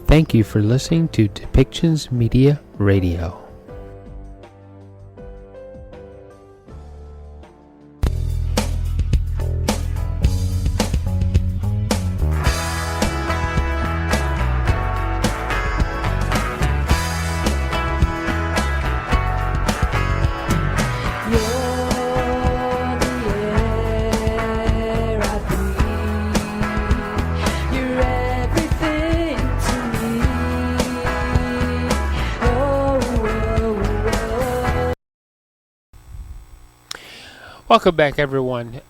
Thank you for listening to Depictions Media Radio. Welcome back, everyone.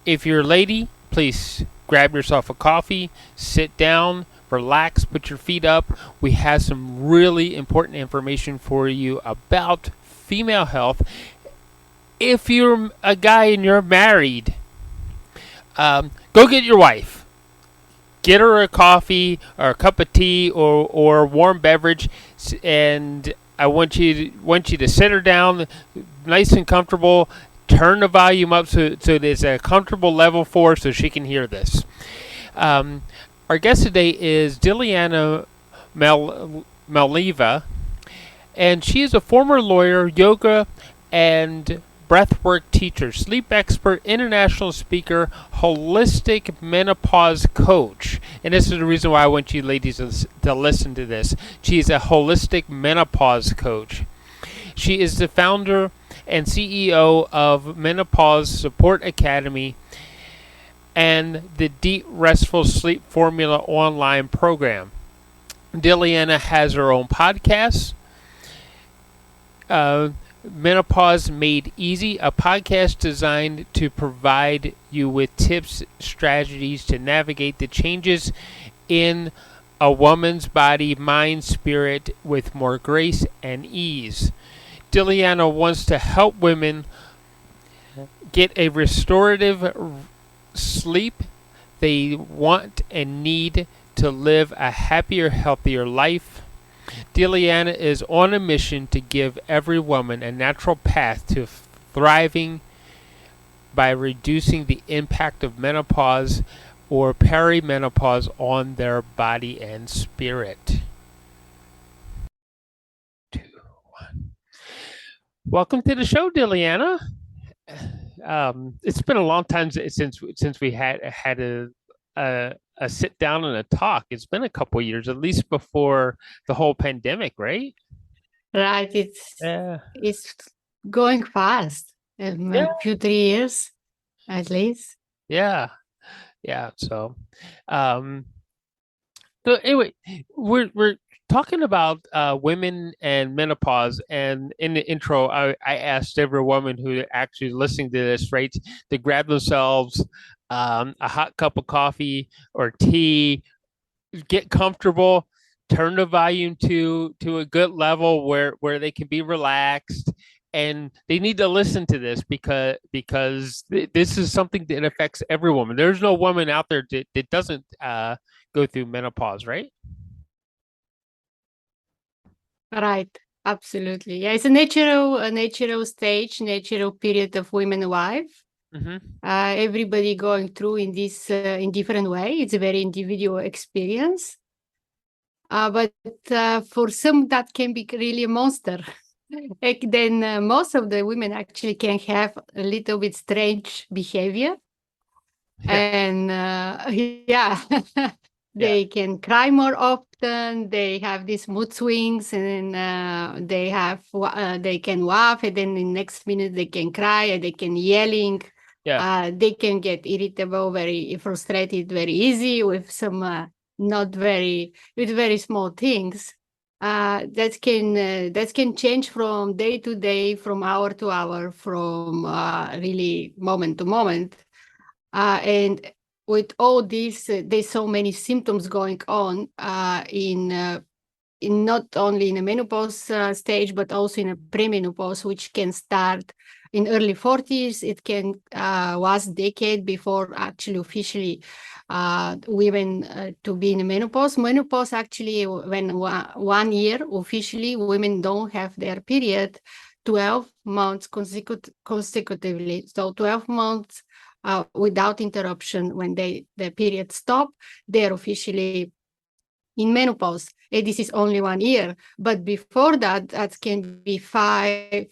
If you're a lady, please grab yourself a coffee, sit down, relax, put your feet up. We have some really important information for you about female health. If you're a guy and you're married, go get your wife. Get her a coffee or a cup of tea or a warm beverage, and I want you to sit her down, nice and comfortable. Turn the volume up so there's a comfortable level for her so she can hear this. Our guest today is Dilyana Mileva, and she is a former lawyer, yoga, and breathwork teacher, sleep expert, international speaker, holistic menopause coach. And this is the reason why I want you ladies to listen to this. She is a holistic menopause coach. She is the founder and CEO of Menopause Support Academy and the Deep Restful Sleep Formula online program. Dilyana has her own podcast, Menopause Made Easy, a podcast designed to provide you with tips, strategies to navigate the changes in a woman's body, mind, spirit with more grace and ease. Dilyana wants to help women get a restorative sleep they want and need to live a happier, healthier life. Dilyana is on a mission to give every woman a natural path to thriving by reducing the impact of menopause or perimenopause on their body and spirit. 2, 1. Welcome to the show, Dilyana. It's been a long time since we had a sit down and a talk. It's been a couple years, at least before the whole pandemic, right? Right. It's going fast. A few 3 years, at least. Yeah. So anyway, we're talking about women and menopause, and in the intro, I asked every woman who actually listening to this, right, to grab themselves a hot cup of coffee or tea, get comfortable, turn the volume to a good level where they can be relaxed, and they need to listen to this because this is something that affects every woman. There's no woman out there that doesn't go through menopause, right? Right. Absolutely. Yeah, it's a natural stage, natural period of women life. Mm-hmm. Everybody going through in this in different way. It's a very individual experience. But for some, that can be really a monster. Then most of the women actually can have a little bit strange behavior. And yeah, they can cry more often. They have these mood swings, and they can laugh, and then the next minute they can cry, and they can yelling. They can get irritable, very frustrated, very easy with some with very small things. That can change from day to day, from hour to hour, from really moment to moment. And with all this, there's so many symptoms going on in not only in a menopause stage, but also in a premenopause, which can start in early 40s. It can last decade before actually officially women to be in a menopause. Menopause actually, when 1 year officially women don't have their period, 12 months consecutively. So 12 months without interruption. When the period stop, they're officially in menopause, and this is only 1 year. But before that, that can be 5,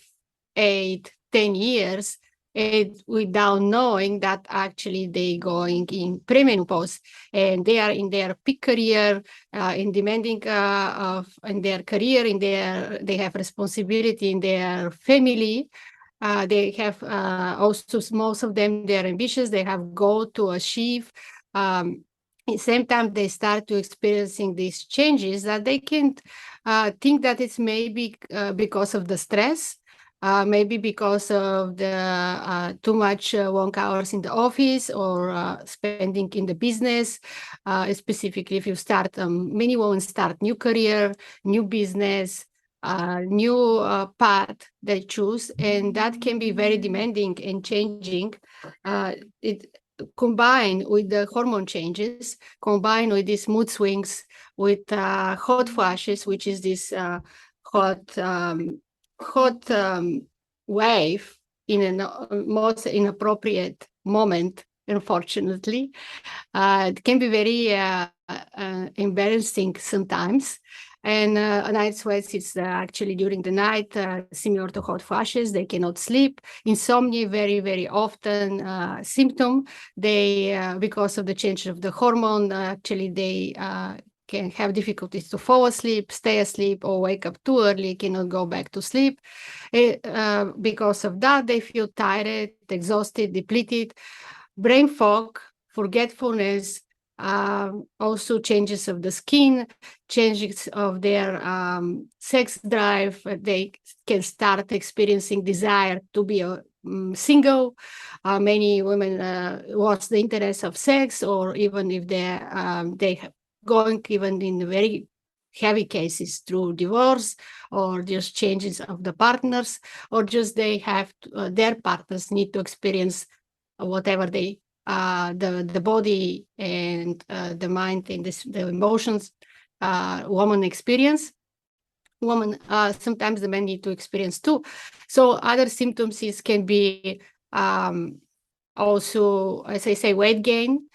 8, 10 years, and without knowing that actually they going in premenopause, and they are in their peak career, in demanding in their career, they have responsibility in their family. They have also, most of them, they're ambitious, they have goal to achieve. At the same time, they start to experiencing these changes that they can think that it's maybe because of the stress, maybe because of the too much work hours in the office, or spending in the business. Specifically, if you start, many women start new career, new business, new path they choose, and that can be very demanding and changing. It combined with the hormone changes, combined with these mood swings, with hot flashes, which is this hot wave in a most inappropriate moment, unfortunately. It can be very embarrassing sometimes. And night sweats is actually during the night, similar to hot flashes. They cannot sleep. Insomnia, very, very often symptom. They, because of the change of the hormone, actually they can have difficulties to fall asleep, stay asleep, or wake up too early, cannot go back to sleep. Because of that, they feel tired, exhausted, depleted, brain fog, forgetfulness, also changes of the skin, changes of their sex drive. They can start experiencing desire to be single. Many women lost the interest of sex, or even if they going even in very heavy cases through divorce, or just changes of the partners, or just they have to, their partners need to experience whatever they the body and the mind and the emotions woman experience. Woman, sometimes the men need to experience too. So other symptoms can be also, as I say, weight gain.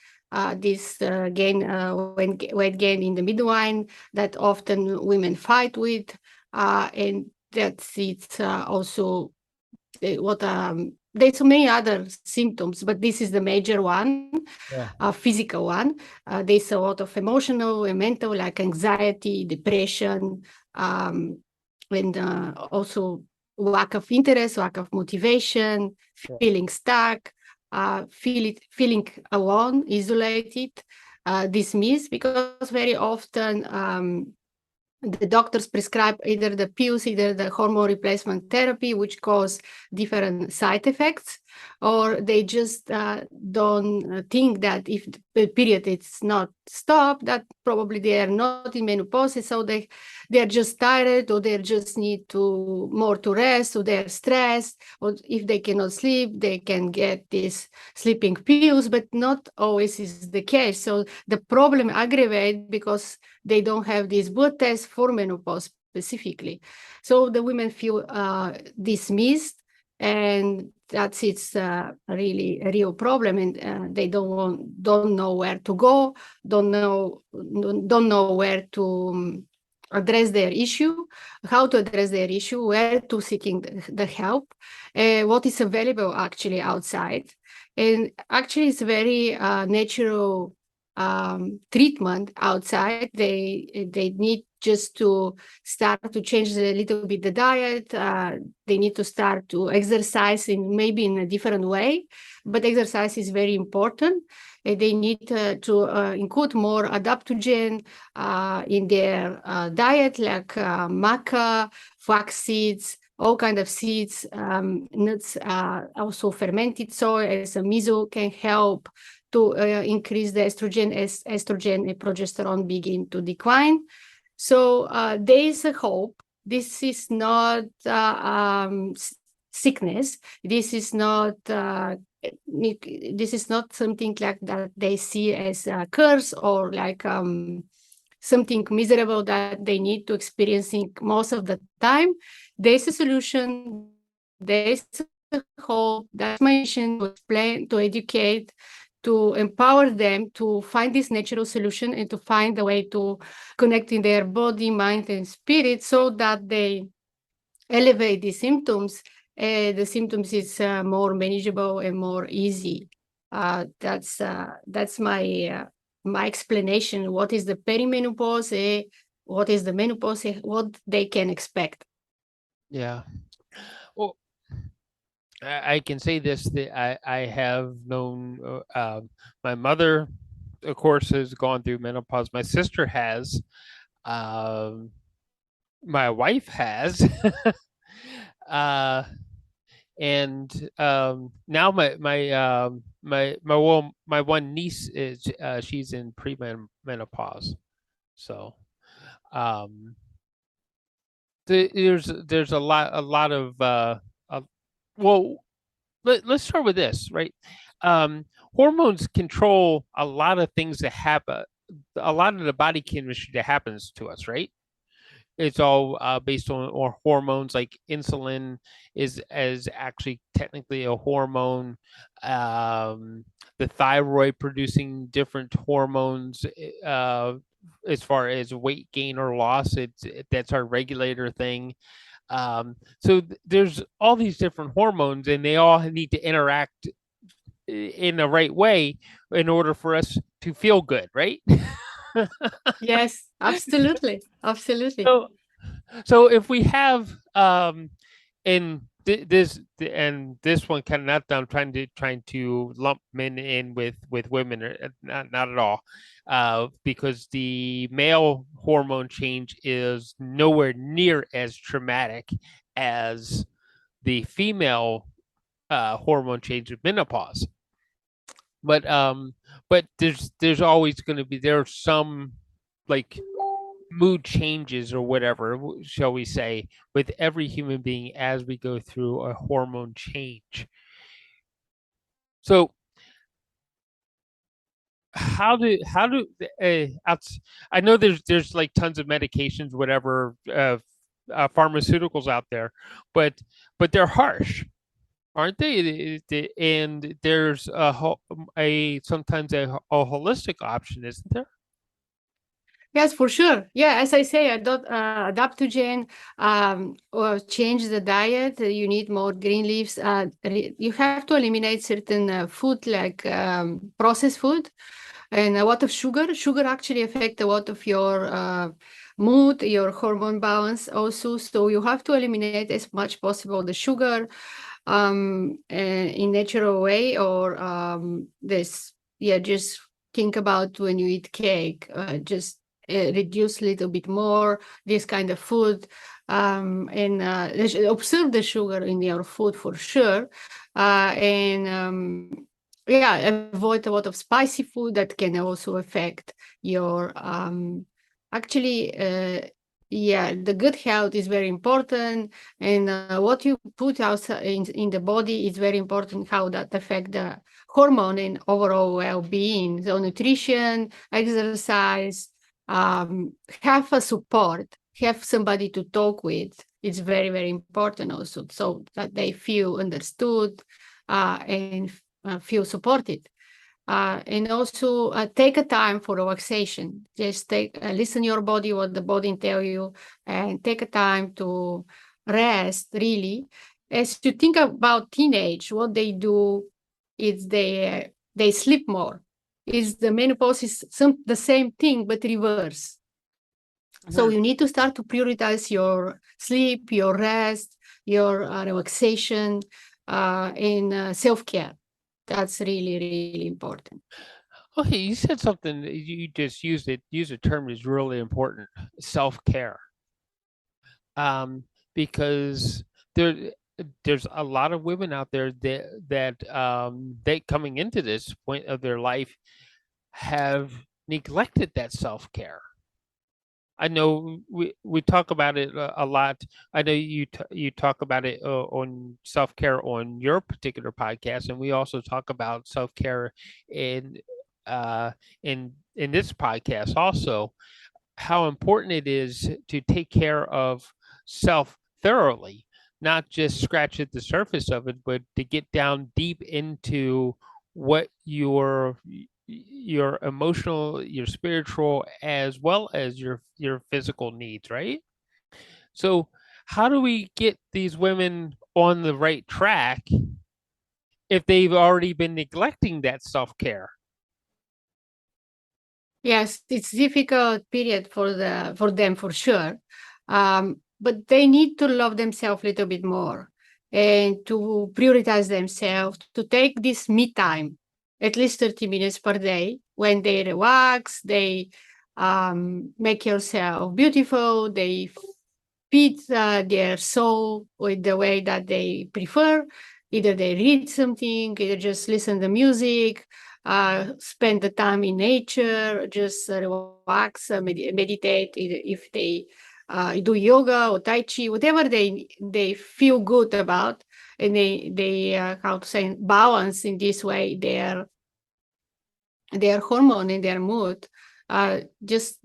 This weight gain in the midline that often women fight with, and that's it's also what there's so many other symptoms, but this is the major one, physical one. There's a lot of emotional and mental, like anxiety, depression, and also lack of interest, lack of motivation, feeling stuck, feeling alone, isolated, dismissed, because very often the doctors prescribe either the pills, either the hormone replacement therapy, which cause different side effects, or they just don't think that if the period is not stopped, that probably they are not in menopause, so they're just tired, or they just need to more to rest, or they're stressed, or if they cannot sleep, they can get these sleeping pills, but not always is the case. So the problem aggravates because they don't have these blood tests for menopause specifically. So the women feel dismissed, and that's it's really a real problem, and they don't know where to go, don't know where to address their issue, how to address their issue, where to seeking the help, what is available actually outside. And actually it's very natural treatment outside. They need just to start to change a little bit the diet. They need to start to exercise maybe in a different way, but exercise is very important. They need to include more adaptogen in their diet, like maca, flax seeds, all kind of seeds, nuts, also fermented soy as a miso can help to increase the estrogen as estrogen and progesterone begin to decline. So there is a hope. This is not sickness. This is not something like that they see as a curse, or like something miserable that they need to experiencing most of the time. There's a solution. There's a hope. That's my mission, to explain, to educate, to empower them to find this natural solution and to find a way to connect in their body, mind, and spirit so that they elevate the symptoms. The symptoms is more manageable and more easy. That's my explanation. What is the perimenopause? What is the menopause? What they can expect. Yeah. Well, I can say this, that I have known my mother, of course, has gone through menopause. My sister has. Um, my wife has. uh, and now my one niece is she's in premenopause. So um, there's a lot of well, let's start with this, right? Um, Hormones control a lot of things that happen, a lot of the body chemistry that happens to us, right? It's all based on or hormones. Like insulin is actually technically a hormone. The thyroid producing different hormones. As far as weight gain or loss, that's our regulator thing. So there's all these different hormones, and they all need to interact in the right way in order for us to feel good, right? Yes, absolutely, absolutely. so so if we have in this one kind of not that I'm trying to lump men in with women, or not at all, because the male hormone change is nowhere near as traumatic as the female hormone change of menopause. But there's always going to be there's some like mood changes or whatever, shall we say, with every human being as we go through a hormone change. So how do I know there's like tons of medications, whatever, pharmaceuticals out there, but they're harsh, aren't they? And there's a sometimes a holistic option, isn't there? Yes, for sure. Yeah, as I say, adaptogen, or change the diet. You need more green leaves. You have to eliminate certain food like processed food and a lot of sugar. Sugar actually affect a lot of your mood, your hormone balance also. So you have to eliminate as much possible the sugar in natural way, or this, yeah, just think about when you eat cake, just reduce a little bit more this kind of food, and observe the sugar in your food for sure, and yeah, avoid a lot of spicy food that can also affect your actually yeah, the good health is very important, and what you put out in the body is very important, how that affect the hormone and overall well-being. So nutrition, exercise, have a support, have somebody to talk with. It's very, very important also, so that they feel understood and feel supported. And also take a time for relaxation. Just take listen your body, what the body tell you, and take a time to rest. Really, as you think about teenage, what they do is they sleep more. Is the menopause is the same thing but reverse. So Mhm. you need to start to prioritize your sleep, your rest, your relaxation, and self-care. That's really, really important. Okay, you said something that you just used a term is really important: self-care. um, because there there's a lot of women out there that they coming into this point of their life have neglected that self-care. I know we talk about it a lot. I know you talk about it on self-care on your particular podcast, and we also talk about self-care in uh in this podcast also, how important it is to take care of self thoroughly, not just scratch at the surface of it, but to get down deep into what your emotional, your spiritual, as well as your physical needs, right? So how do we get these women on the right track if they've already been neglecting that self-care? Yes, it's difficult period for them for sure. But they need to love themselves a little bit more and to prioritize themselves, to take this me time, at least 30 minutes per day when they relax, they make yourself beautiful, they feed their soul with the way that they prefer. Either they read something, either just listen to music, spend the time in nature, just relax, meditate. Either if they do yoga or tai chi, whatever they feel good about, and they how to say balance in this way their hormone and their mood. Just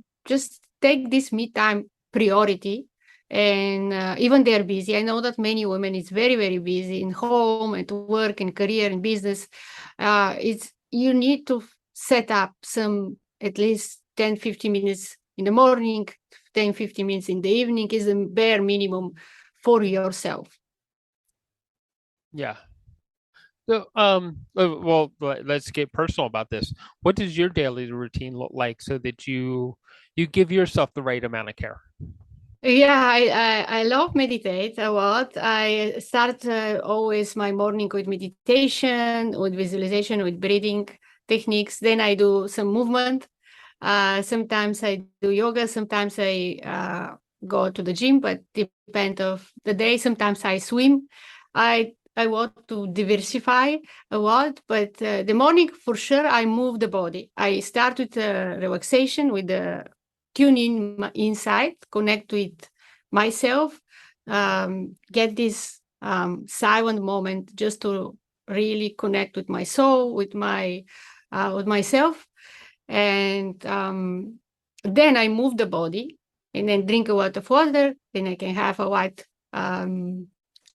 take this me time priority. And even they're busy. I know that many women is very, very busy in home and work and career and business. It's you need to set up some at least 10-15 minutes in the morning, 10-15 minutes in the evening is the bare minimum for yourself. Yeah. So, let's get personal about this. What does your daily routine look like so that you give yourself the right amount of care? Yeah, I love meditate a lot. I start always my morning with meditation, with visualization, with breathing techniques. Then I do some movement. Sometimes I do yoga. Sometimes I go to the gym, but depend of the day. Sometimes I swim. I want to diversify a lot, but the morning for sure I move the body. I start with relaxation, with the tune in inside, connect with myself, get this silent moment just to really connect with my soul, with myself, and then I move the body, and then drink a lot of water. Then I can have a white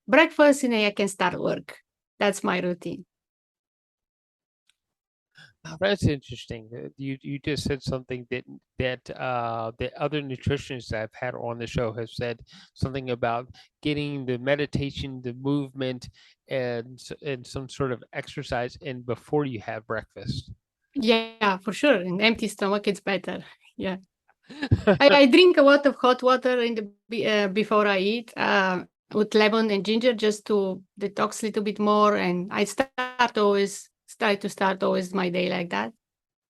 breakfast, and then I can start work. That's my routine. Oh, that's interesting. You just said something that other nutritionists I've had on the show have said something about getting the meditation, the movement, and some sort of exercise in before you have breakfast. Yeah, for sure. An empty stomach, it's better. Yeah. I drink a lot of hot water before I eat with lemon and ginger just to detox a little bit more. And I try to start always my day like that.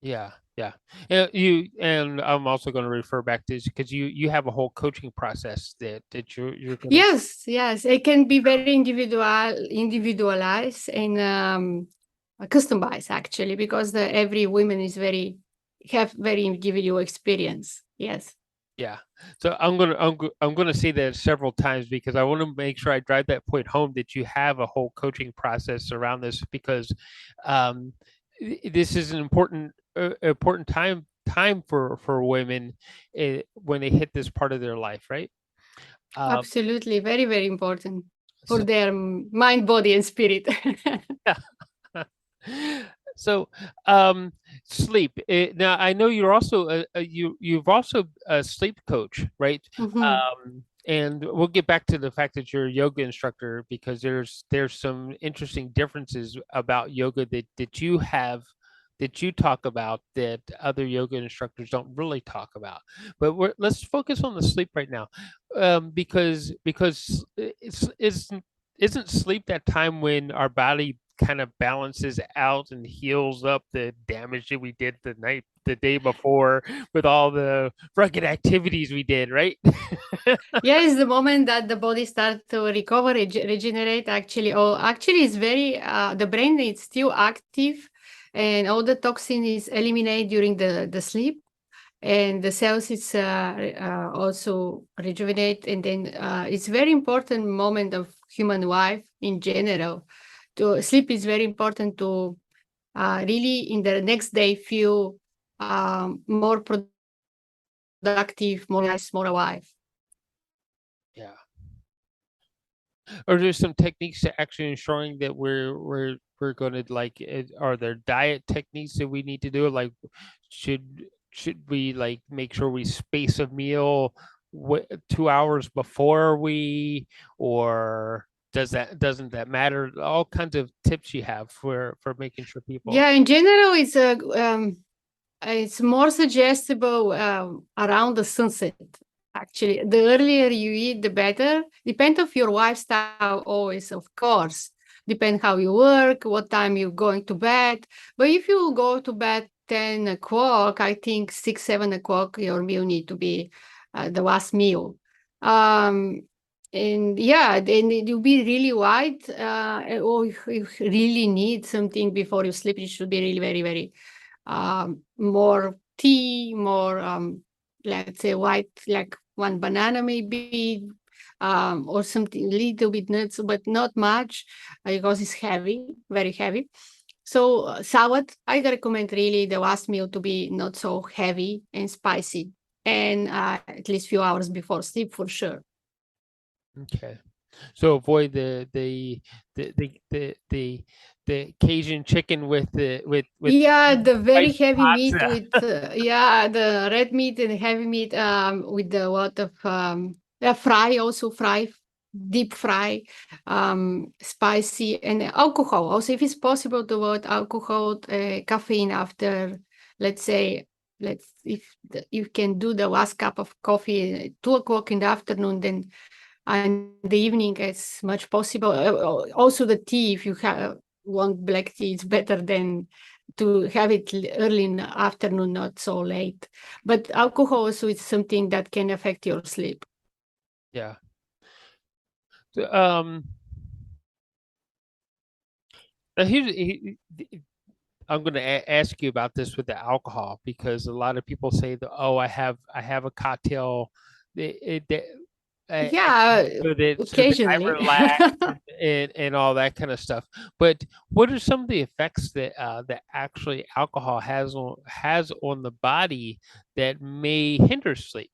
Yeah, yeah. And I'm also going to refer back to this because you have a whole coaching process that you're going to. Yes, yes. It can be very individualized and customized actually, because every woman is have very individual experience. Yes. Yeah. So I'm gonna say that several times because I want to make sure I drive that point home that you have a whole coaching process around this because um, this is an important time for women when they hit this part of their life, right? Um, Absolutely. Very, very important for so their mind, body, and spirit. yeah. So, sleep. Now, I know you're also you've also a sleep coach, right? Mhm. And we'll get back to the fact that you're a yoga instructor because there's some interesting differences about yoga that you have that you talk about that other yoga instructors don't really talk about. But let's focus on the sleep right now, because it's isn't sleep that time when our body kind of balances out and heals up the damage that we did the day before with all the rugged activities we did, right? Yeah, it's the moment that the body starts to recover, regenerate. Actually, it's very the brain is still active, and all the toxin is eliminated during the sleep, and the cells is also rejuvenate, and then it's very important moment of human life in general. To sleep is very important to really in the next day feel more productive, more energized, more alive. Yeah. Or there's some techniques to actually ensuring that we're we're going to like, are there diet techniques that we need to do? Like, should we like make sure we space a meal 2 hours before we, or doesn't that matter? All kinds of tips you have for making sure people. Yeah, in general, it's more suggestible around the sunset. Actually, the earlier you eat, the better. Depend of your lifestyle, always, of course. Depend how you work, what time you're going to bed. But if you go to bed 10 o'clock, I think 6, 7 o'clock, your meal need to be the last meal. Um, and yeah, then it will be really light. Or if you really need something before you sleep, it should be really very, very more tea, more let's say white, like one banana maybe, or something little bit nuts, but not much because it's heavy, very heavy. So salad, I recommend really the last meal to be not so heavy and spicy, and at least few hours before sleep for sure. Okay. So avoid the Cajun chicken with Yeah, the very spicy heavy meat pasta. with yeah, the red meat and heavy meat with a lot of fry, also fry, deep fry, spicy, and alcohol. Also, if it's possible to avoid alcohol, caffeine after, let's say, let's if you can do the last cup of coffee at 2 o'clock in the afternoon, then in the evening it's much possible. Also, the tea, if you want black tea, it's better than to have it early in the afternoon, not so late. But alcohol also is something that can affect your sleep. Yeah. So, now I'm going to ask you about this with the alcohol, because a lot of people say that, oh, I have a cocktail, it, uh, Yeah, so that I occasionally. relax and all that kind of stuff. But what are some of the effects that actually alcohol has on the body that may hinder sleep?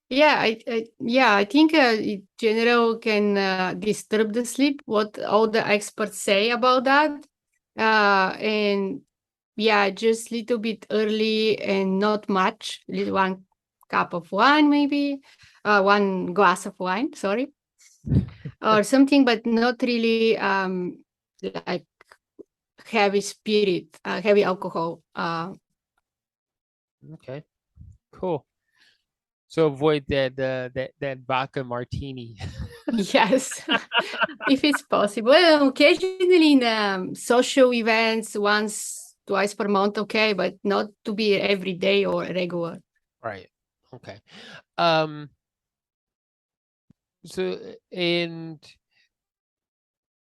Yeah, I think in general can disturb the sleep. What all the experts say about that, and yeah, just little bit early and not much. One cup of wine, maybe, one glass of wine. Sorry, or something, but not really like heavy spirit, heavy alcohol. Okay, cool. So avoid that vodka martini. Yes, if it's possible. Well, occasionally in social events, once, twice per month, okay, but not to be every day or regular. Right. Okay. Um. So, and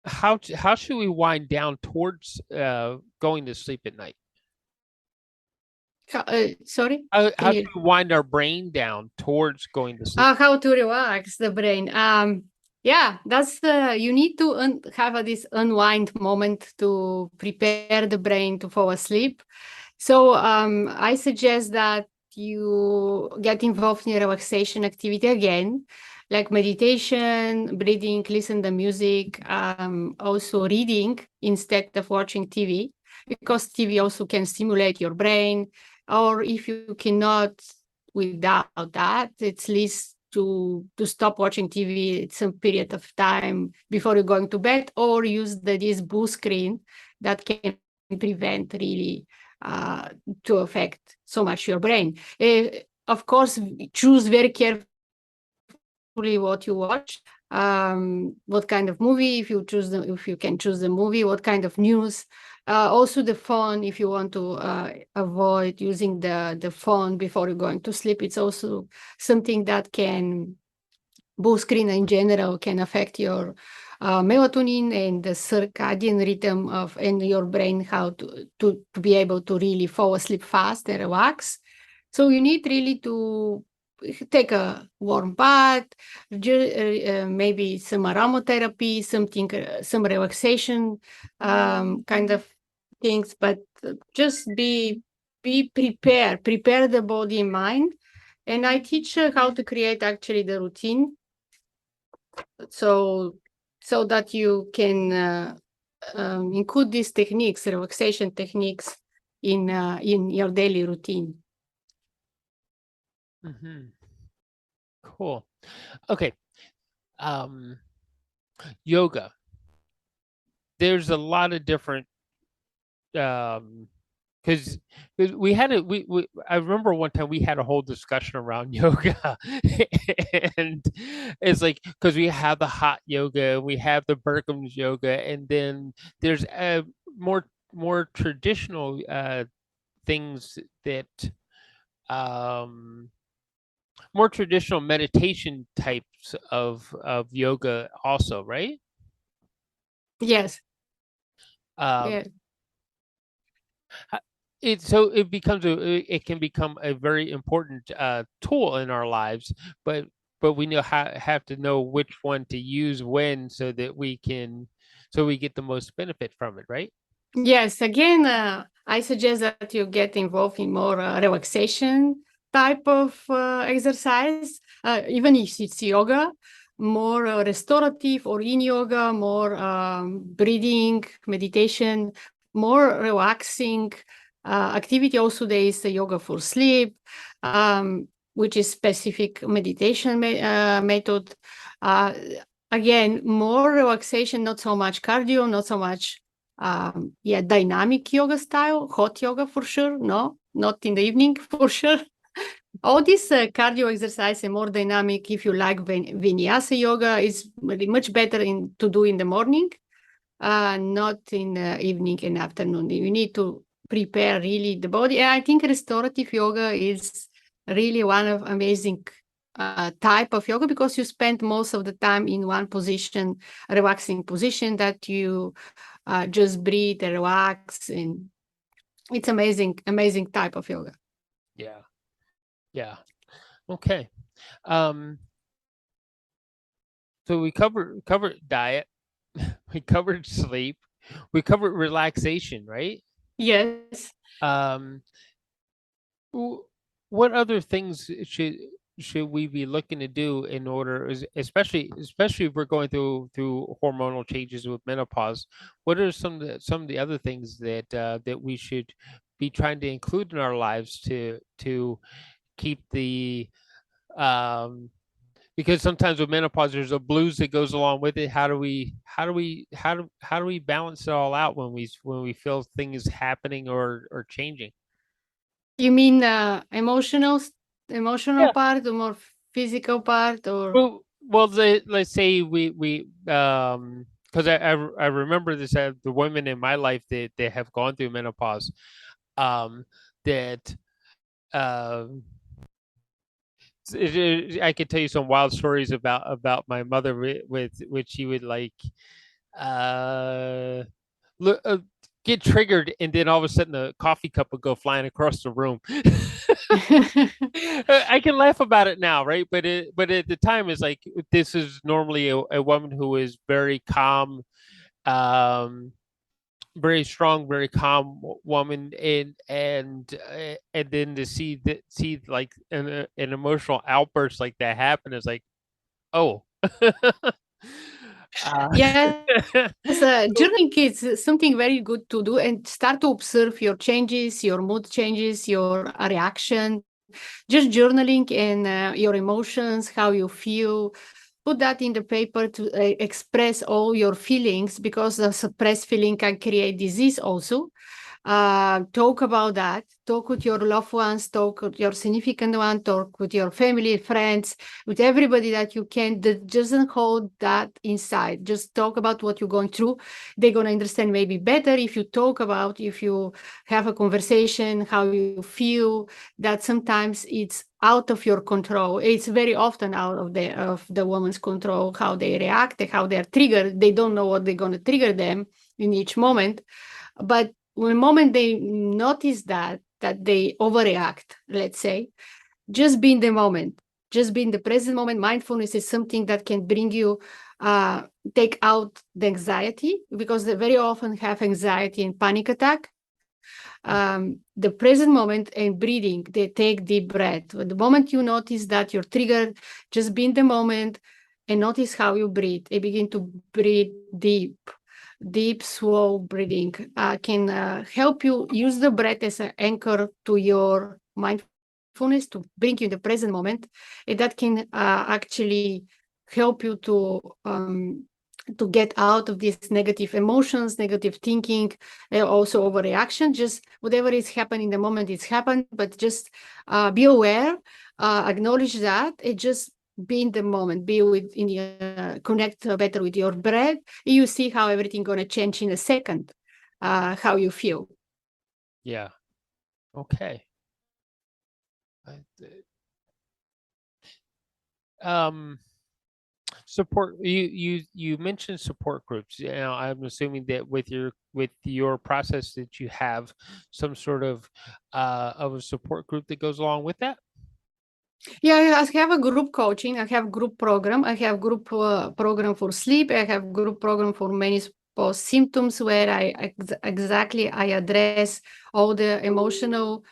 how should we wind down towards going to sleep at night? Sorry, can How you? should we wind our brain down towards going to sleep? How to relax the brain. Yeah, that's you need to have this unwind moment to prepare the brain to fall asleep. So I suggest that you get involved in a relaxation activity again, like meditation, breathing, listen to music, also reading instead of watching TV, because TV also can stimulate your brain. Or if you cannot without that, it's least to stop watching TV at some period of time before you're going to bed, or use this blue screen that can prevent really to affect so much your brain. Of course, choose very carefully what you watch, what kind of movie, if you can choose the movie, what kind of news. Also the phone, if you want to avoid using the phone before you're going to sleep. It's also something that can, blue screen in general can affect your melatonin and the circadian rhythm of and your brain, how to be able to really fall asleep fast and relax. So you need really to take a warm bath, maybe some aromatherapy, something, some relaxation kind of things, but just be prepared, prepare the body and mind. And I teach how to create actually the routine, so that you can include these techniques, relaxation techniques, in your daily routine. Mm-hmm. Cool. Okay. Yoga. There's a lot of different because we had we I remember one time we had a whole discussion around yoga and it's like because we have the hot yoga, we have the Berkham's yoga, and then there's more traditional things that um more traditional meditation types of yoga also, right? Yes. um Yeah. Uh, it becomes it can become a very important tool in our lives, but we know have to know which one to use when so that we get the most benefit from it, right? Yes, again, I suggest that you get involved in more relaxation type of exercise, even if it's yoga, more restorative or in yoga, more breathing, meditation, more relaxing activity. Also, there is the yoga for sleep, which is specific meditation method. Uh, Again, more relaxation, not so much cardio, not so much dynamic yoga style, hot yoga for sure. No, not in the evening for sure. All this cardio exercise and more dynamic, if you like vinyasa yoga, is really much better to do in the morning, not in the evening and afternoon. You need to prepare really the body. And I think restorative yoga is really one of amazing type of yoga because you spend most of the time in one position, relaxing position that you just breathe and relax, and it's amazing type of yoga. Yeah, yeah. Okay. um so we covered diet, we covered sleep, we covered relaxation, right? Yes. um w- what other things should we be looking to do in order, especially if we're going through hormonal changes with menopause? What are some of the other things that we should be trying to include in our lives to keep the um because sometimes with menopause there's a blues that goes along with it. How do we balance it all out when we feel things happening or changing? You mean emotional part or more physical part, or Let's say we because I remember this the women in my life that have gone through menopause, um, that um, I could tell you some wild stories about my mother with which she would like uh, look, get triggered, and then all of a sudden a coffee cup would go flying across the room. I can laugh about it now, right? But at the time, it's like this is normally a woman who is very calm, um, very strong, very calm woman, and then to see like an emotional outburst like that happen is like, oh. uh, yes, journaling is something very good to do and start to observe your changes, your mood changes, your reaction. Just journaling and your emotions, how you feel. Put that in the paper to express all your feelings because the suppressed feeling can create disease also. Talk about that. Talk with your loved ones, talk with your significant one, talk with your family, friends, with everybody that you can. That doesn't hold that inside. Just talk about what you're going through. They're going to understand maybe better if you talk about, if you have a conversation, how you feel, that sometimes it's out of your control. It's very often out of the woman's control, how they react, how they're triggered. They don't know what they're going to trigger them in each moment. But the moment they notice that they overreact, let's say, just be in the moment, just be in the present moment. Mindfulness is something that can bring you take out the anxiety, because they very often have anxiety and panic attack. The present moment and breathing, they take deep breath. The moment you notice that you're triggered, just be in the moment and notice how you breathe and begin to breathe deep. deep, slow breathing can help you use the breath as an anchor to your mindfulness, to bring you in the present moment. And that can actually help you to get out of these negative emotions, negative thinking, also overreaction. Just whatever is happening in the moment, it's happened, but just be aware, acknowledge that, and just be in the moment, be with in connect better with your breath. You see how everything gonna change in a second, how you feel. Yeah. Okay. Um, support you mentioned support groups. You know, I'm assuming that with your process that you have some sort of a support group that goes along with that. Yeah, I have a group coaching. I have group program. I have group program for sleep. I have group program for menopause symptoms where exactly I address all the emotional,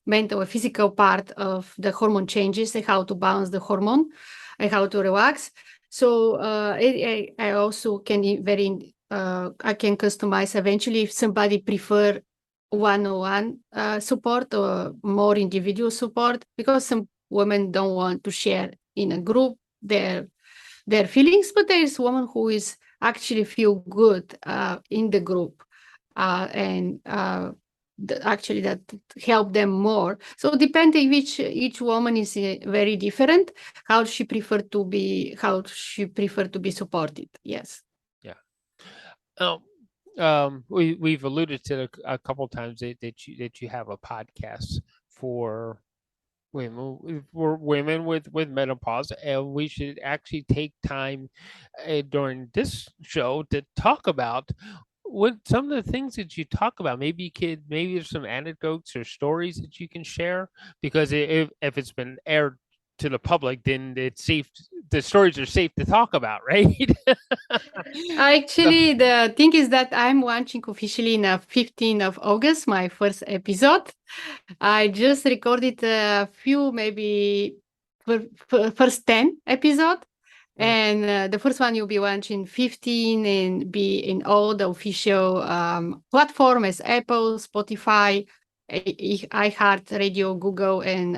mental, and physical part of the hormone changes and how to balance the hormone and how to relax. So I also can I can customize eventually if somebody prefer one-on-one support or more individual support, because some women don't want to share in a group their feelings, but there is woman who is actually feel good in the group, and actually that help them more. So depending which each woman is very different, how she prefer to be supported. Yes. Yeah. Oh, we've alluded to it a couple times that you have a podcast for women with menopause, and we should actually take time during this show to talk about what some of the things that you talk about. Maybe you could, maybe there's some anecdotes or stories that you can share, because if it's been aired to the public, then it's safe. The stories are safe to talk about, right? So, Actually, the thing is that I'm launching officially in 15th of August, my first episode. I just recorded a few, maybe first 10 episode. yeah, And the first one you'll be launching 15 and be in all the official platforms, Apple, Spotify, iHeart Radio, Google, and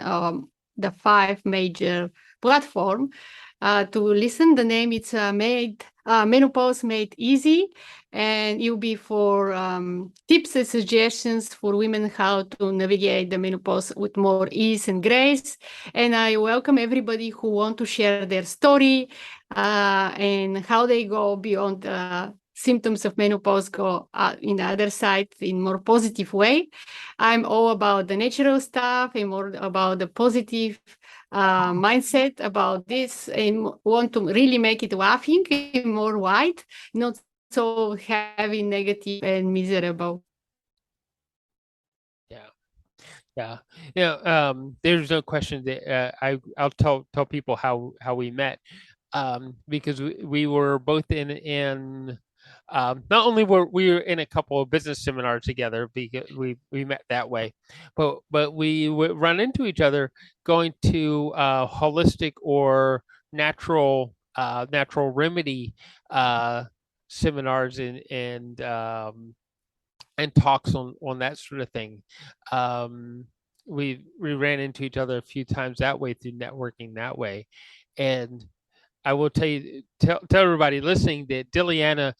the 5 major platform to listen. The name it's Menopause Made Easy, and it will be for tips and suggestions for women how to navigate the menopause with more ease and grace. And I welcome everybody who want to share their story and how they go beyond symptoms of menopause, go in the other side in more positive way. I'm all about the natural stuff and more about the positive mindset about this, and want to really make it laughing and more wide, not so heavy, negative, and miserable. yeah. Yeah, there's no question that I'll tell people how we met, because we were both in not only were we were in a couple of business seminars together, because we met that way, but we would run into each other going to holistic or natural remedy seminars and talks on that sort of thing. Um, we ran into each other a few times that way through networking that way, and I will tell everybody listening that Dilyana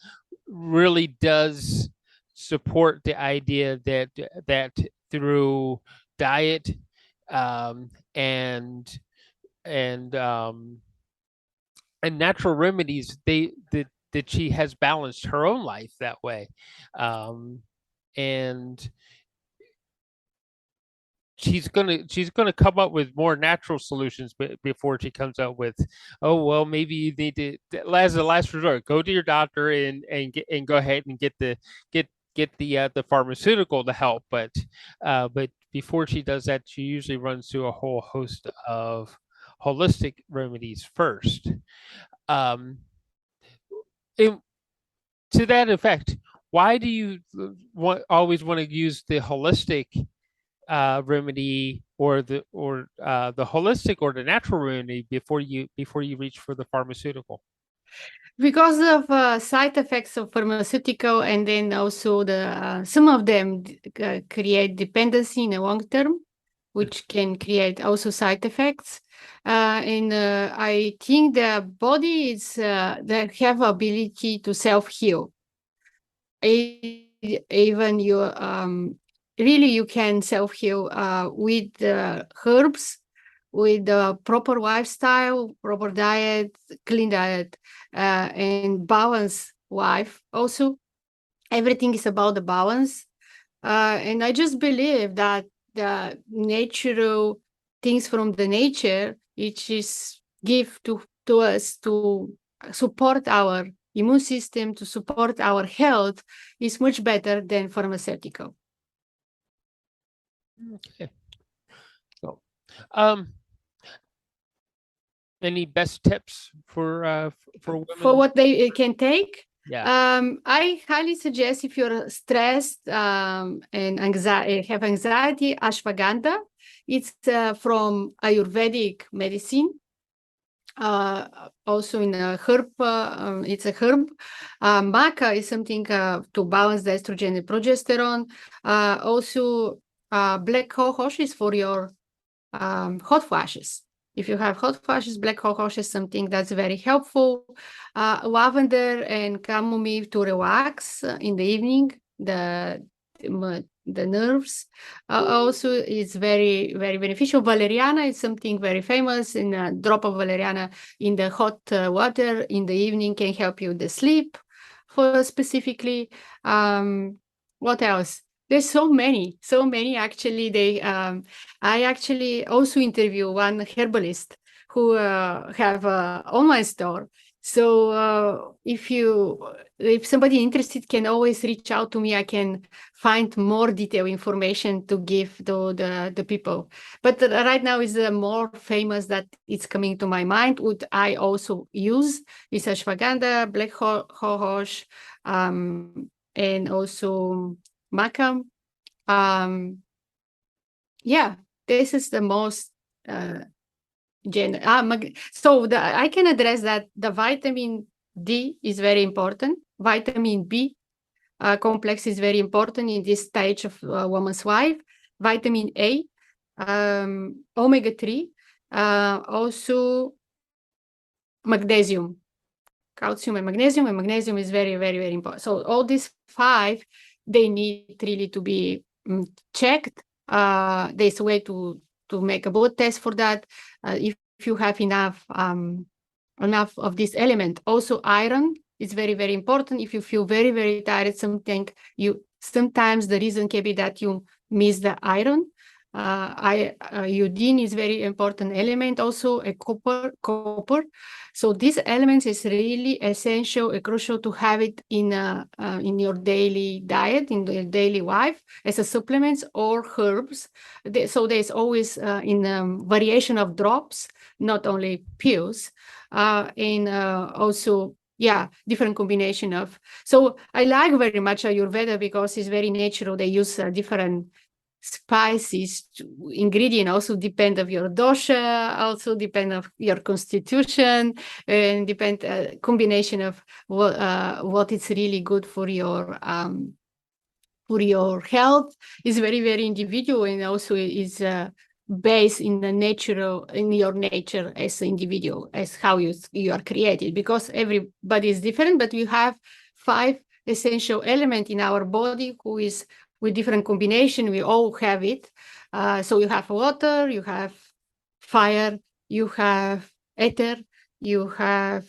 really does support the idea that through diet, um, and and um, and natural remedies, that she has balanced her own life that way, um, and she's gonna come up with more natural solutions before she comes up with, oh well, maybe you need to, as a last resort, go to your doctor and go ahead and get the pharmaceutical to help. But before she does that, she usually runs through a whole host of holistic remedies first. Um, and to that effect, why do you always want to use the holistic remedy, or the holistic or the natural remedy before you reach for the pharmaceutical? Because of side effects of pharmaceutical, and then also some of them create dependency in the long term, which can create also side effects. And I think the body is they have ability to self heal. Even you really you can self heal with herbs, with the proper lifestyle, proper diet, clean diet, and balance life. Also, everything is about the balance. And I just believe that the natural things from the nature, which is give to us to support our immune system, to support our health, is much better than pharmaceutical. Okay. So, um, any best tips for For women? what they can take, Yeah. I highly suggest if you're stressed and have anxiety, ashwagandha. It's from Ayurvedic medicine. Also in a herb, it's a herb. Maca is something to balance the estrogen and progesterone. Also, black cohosh is for your hot flashes. If you have hot flashes, black cohosh is something that's very helpful. Lavender and chamomile to relax in the evening, the nerves. Also, it's very, very beneficial. Valeriana is something very famous, and a drop of valeriana in the hot water in the evening can help you the sleep. For specifically, what else? There's so many actually. I actually also interview one herbalist who have an online store. So if somebody interested can always reach out to me. I can find more detailed information to give to the people. But right now is the more famous that it's coming to my mind. What I also use is ashwagandha, black hohosh, and also maca. Um, yeah, this is the most uh, so I can address that the vitamin D is very important. Vitamin B complex is very important in this stage of woman's life. Vitamin A, omega 3, also magnesium, calcium and magnesium is very, very, very important. So all these five, they need really to be checked. There's a way to make a blood test for that. If you have enough of this element. Also, iron is very, very important. If you feel very, very tired, sometimes the reason can be that you miss the iron. Iodine is very important element. Also, a copper. So these elements is really essential and crucial to have it in your daily diet, in your daily life, as a supplements or herbs. So there's always in variation of drops, not only pills, and also different combination of. So I like very much Ayurveda because it's very natural. They use different spices ingredient also depend of your dosha, also depend of your constitution, and depend combination of what is really good for your health is very, very individual, and also is based in the natural, in your nature as an individual, as how you are created, because everybody is different, but we have 5 essential elements in our body who is with different combination. We all have it. So you have water, you have fire, you have ether, you have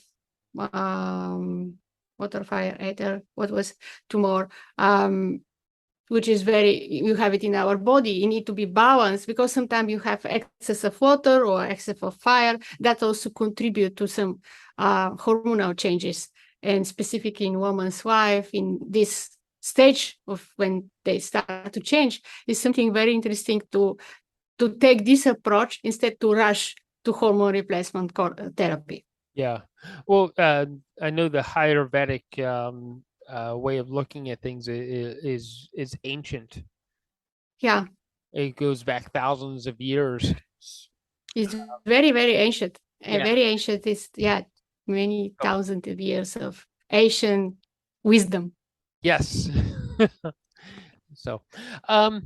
water, fire, ether. What was two more? Which is you have it in our body. You need to be balanced because sometimes you have excess of water or excess of fire that also contribute to some hormonal changes. And specifically in woman's life, in this stage of when they start to change, is something very interesting to take this approach instead to rush to hormone replacement therapy. Yeah. Well, I know the Ayurvedic way of looking at things is ancient. Yeah, It goes back thousands of years. it's very, very ancient. Yeah. Very ancient is, yeah. many thousands of years of Asian wisdom. Yes. So, well,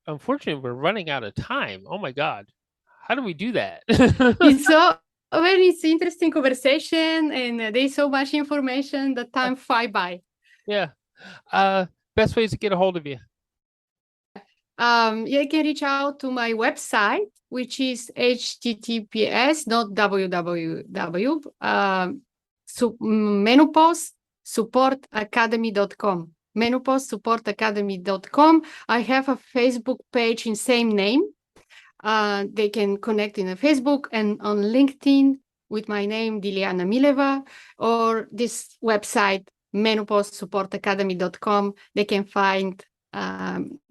unfortunately, we're running out of time. Oh my God. How do we do that? It's so a very interesting conversation, and there's so much information that time fly by. Yeah. Best ways to get a hold of you. You can reach out to my website, which is https, not www, menopausesupportacademy.com. menopausesupportacademy.com. I have a Facebook page in same name. They can connect in a Facebook and on LinkedIn with my name, Dilyana Mileva, or this website, menopausesupportacademy.com. They can find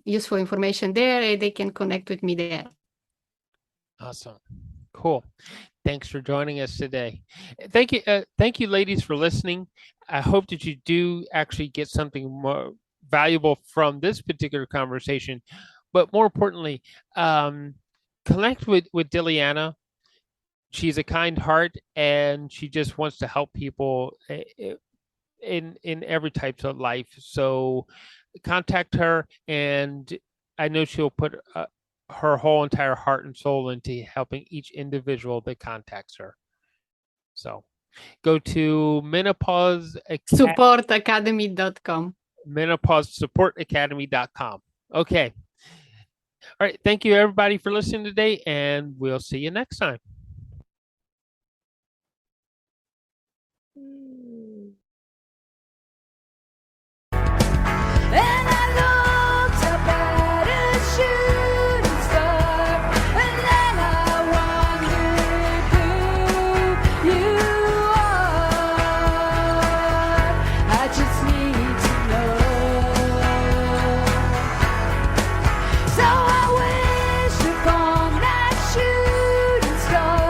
useful information there, and they can connect with me there. Awesome. Cool. Thanks for joining us today. Thank you, ladies, for listening. I hope that you do actually get something more valuable from this particular conversation, but more importantly, connect with Dilyana. She's a kind heart, and she just wants to help people in every type of life. So contact her, and I know she'll put her whole entire heart and soul into helping each individual that contacts her. So go to supportacademy.com. menopausesupportacademy.com. Okay. All right. Thank you, everybody, for listening today, and we'll see you next time. And I looked up at a shooting star, and then I wondered who you are. I just need to know. So I wish upon that shooting star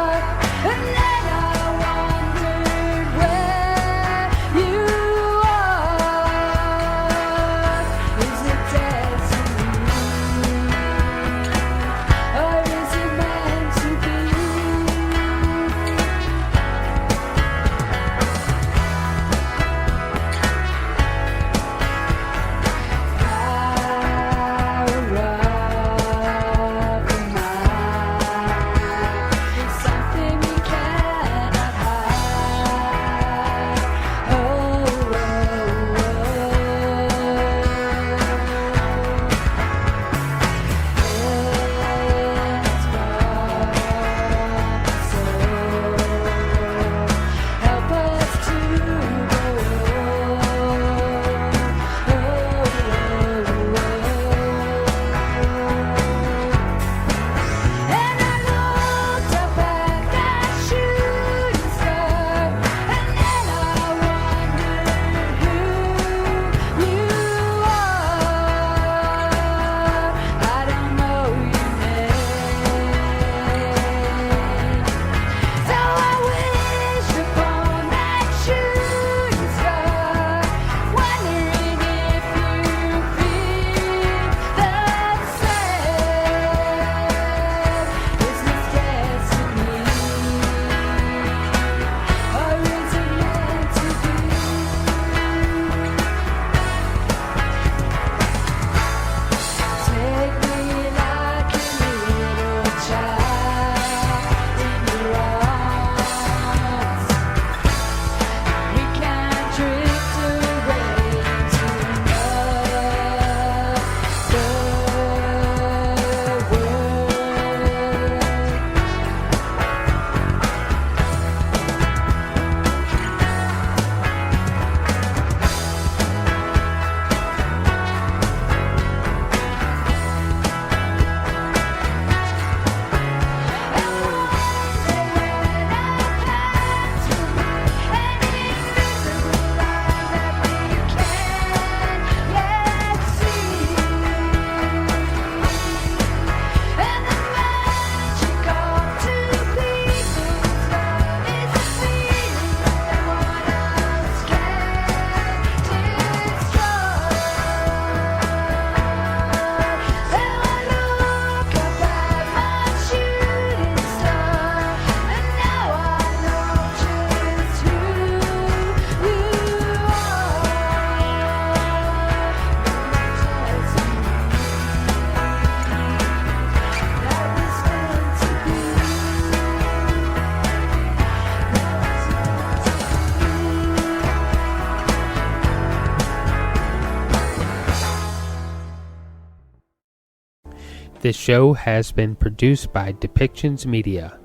This show has been produced by Depictions Media.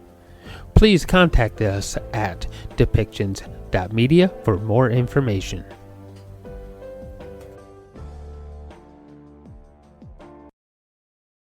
Please contact us at depictions.media for more information.